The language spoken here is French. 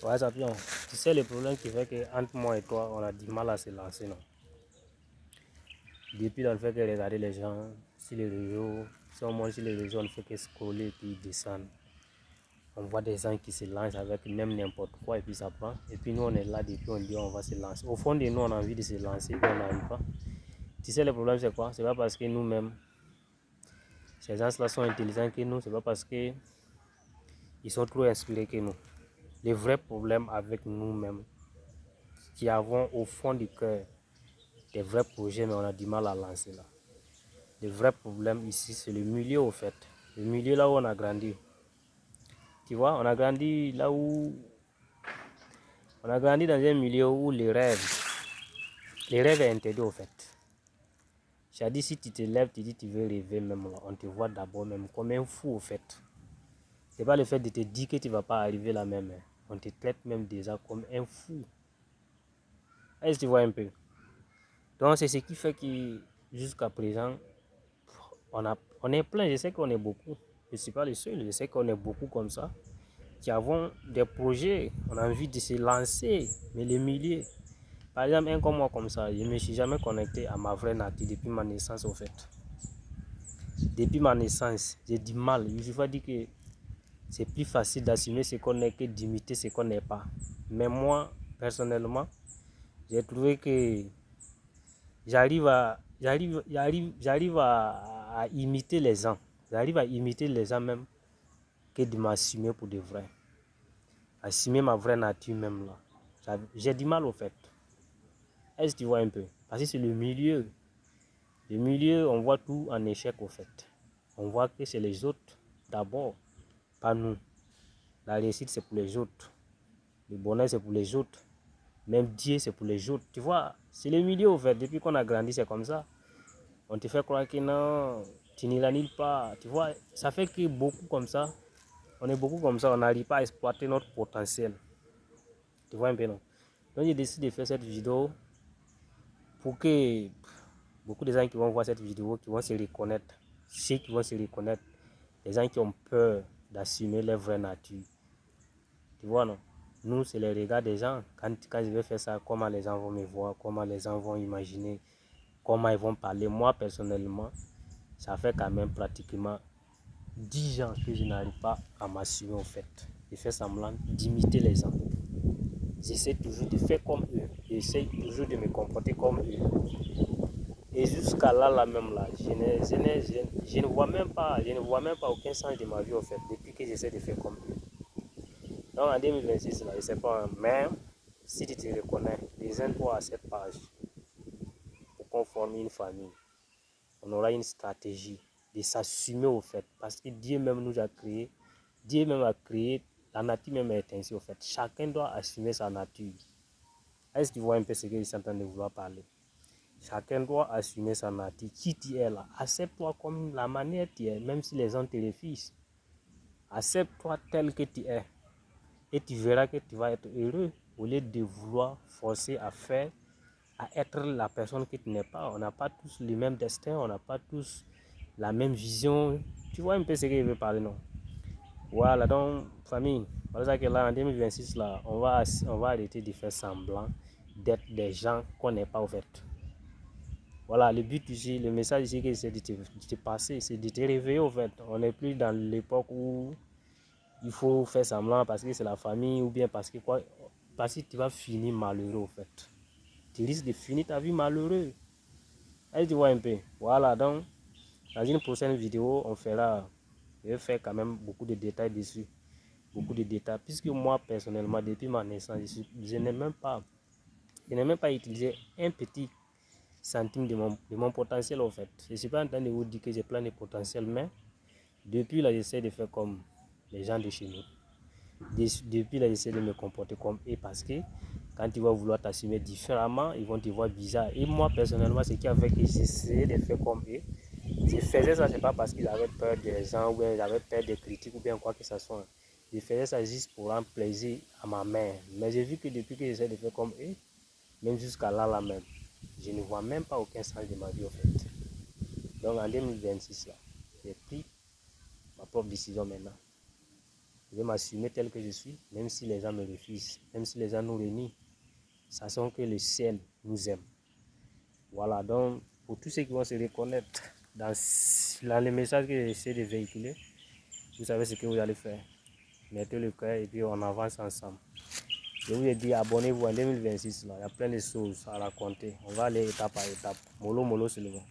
Ouais, ça pion. Tu sais le problème qui fait que entre moi et toi, on a du mal à se lancer, non? Depuis là, on ne fait que regarder les gens sur les réseaux. Si on monte sur les réseaux, on ne fait que scroller et puis descendre. On voit des gens qui se lancent avec même n'importe quoi et puis ça prend. Et puis nous, on est là depuis, on dit on va se lancer. Au fond de nous, on a envie de se lancer et on n'arrive pas. Tu sais, le problème, c'est quoi? C'est pas parce que nous-mêmes, ces gens-là sont intelligents que nous, c'est pas parce qu'ils sont trop inspirés que nous. Le vrai problème avec nous-mêmes, qui avons au fond du cœur des vrais projets, mais on a du mal à lancer là. Le vrai problème ici, c'est le milieu au fait. Le milieu là où on a grandi. Tu vois, on a grandi là où... On a grandi dans un milieu où les rêves est interdit au fait. C'est-à-dire si tu te lèves, tu dis tu veux rêver même là, on te voit d'abord même comme un fou au fait. C'est pas le fait de te dire que tu ne vas pas arriver là même. On te traite même déjà comme un fou. Est-ce que tu vois un peu? Donc c'est ce qui fait que jusqu'à présent, on est plein. Je sais qu'on est beaucoup. Je ne suis pas le seul. Je sais qu'on est beaucoup comme ça, qui avons des projets. On a envie de se lancer. Mais le milieu, par exemple, un comme moi comme ça, je ne me suis jamais connecté à ma vraie nature depuis ma naissance au fait. Depuis ma naissance, j'ai du mal. Je vais dire que c'est plus facile d'assumer ce qu'on est que d'imiter ce qu'on n'est pas. Mais moi, personnellement, j'ai trouvé que j'arrive à imiter les gens. J'arrive à imiter les gens même que de m'assumer pour de vrai. Assumer ma vraie nature même là. J'ai du mal au fait. Est-ce que tu vois un peu? Parce que c'est le milieu. Le milieu, on voit tout en échec au fait. On voit que c'est les autres d'abord, pas nous. La réussite, c'est pour les autres. Le bonheur, c'est pour les autres. Même Dieu, c'est pour les autres. Tu vois, c'est le milieu au fait. Depuis qu'on a grandi, c'est comme ça. On te fait croire que non, tu n'iras nulle part. Tu vois, ça fait que beaucoup comme ça, on est beaucoup comme ça, on n'arrive pas à exploiter notre potentiel. Tu vois un peu, non? Donc, j'ai décidé de faire cette vidéo pour que beaucoup de gens qui vont voir cette vidéo, qui vont se reconnaître, ceux qui vont se reconnaître, les gens qui ont peur d'assumer leur vraie nature. Tu vois, non? Nous, c'est les regards des gens. Quand je vais faire ça, comment les gens vont me voir, comment les gens vont imaginer, comment ils vont parler. Moi, personnellement, ça fait quand même pratiquement 10 ans que je n'arrive pas à m'assumer en fait. Je fais semblant d'imiter les gens. J'essaie toujours de faire comme eux. J'essaie toujours de me comporter comme eux. Et jusqu'à là même là, je ne vois même pas, aucun sens de ma vie en fait, depuis que j'essaie de faire comme eux. Donc en 2026 là, je sais pas, mais si tu te reconnais, désigne-toi à cette page pour qu'on forme une famille. On aura une stratégie de s'assumer au fait. Parce que Dieu même nous a créé. Dieu même a créé. La nature même est ainsi au fait. Chacun doit assumer sa nature. Est-ce que tu vois un peu ce que je suis en train de vouloir parler? Chacun doit assumer sa nature. Qui tu es là? Accepte-toi comme la manière tu es. Même si les gens te refusent. Accepte-toi tel que tu es. Et tu verras que tu vas être heureux. Au lieu de vouloir forcer à faire, à être la personne que tu n'es pas. On n'a pas tous le même destin, on n'a pas tous la même vision. Tu vois un peu ce que je veux parler, non? Voilà, donc, famille, c'est ça que là, en 2026, là, on va arrêter de faire semblant d'être des gens qu'on n'est pas au fait. Voilà, le but ici, le message ici, c'est de te passer, c'est de te réveiller au fait. On n'est plus dans l'époque où il faut faire semblant parce que c'est la famille ou bien parce que quoi, parce que tu vas finir malheureux au fait. Tu risques de finir ta vie malheureux. Est-ce que tu vois un peu? Voilà, donc, dans une prochaine vidéo, je vais faire quand même beaucoup de détails dessus. Beaucoup de détails. Puisque moi, personnellement, depuis ma naissance, je n'ai même pas utilisé un petit centime de mon potentiel, en fait. Je ne suis pas en train de vous dire que j'ai plein de potentiel, mais depuis là, j'essaie de faire comme les gens de chez nous. Depuis là, j'essaie de me comporter comme eux parce que quand tu vas vouloir t'assumer différemment, ils vont te voir bizarre. Et moi, personnellement, ce qui a fait que j'essayais de faire comme eux, je faisais ça, c'est pas parce qu'ils avaient peur des gens ou bien ils avaient peur des critiques ou bien quoi que ce soit. Je faisais ça juste pour rendre plaisir à ma mère. Mais j'ai vu que depuis que j'essaie de faire comme eux, même jusqu'à là même, je ne vois même pas aucun sens de ma vie en fait. Donc en 2026, là, j'ai pris ma propre décision maintenant. Je vais m'assumer tel que je suis, même si les gens me refusent, même si les gens nous renient. Sachant que le ciel nous aime. Voilà, donc pour tous ceux qui vont se reconnaître dans les messages que j'essaie de véhiculer, vous savez ce que vous allez faire. Mettez le cœur et puis on avance ensemble. Je vous ai dit, abonnez-vous en 2026, là. Il y a plein de choses à raconter. On va aller étape par étape. Mollo, mollo, c'est le bon.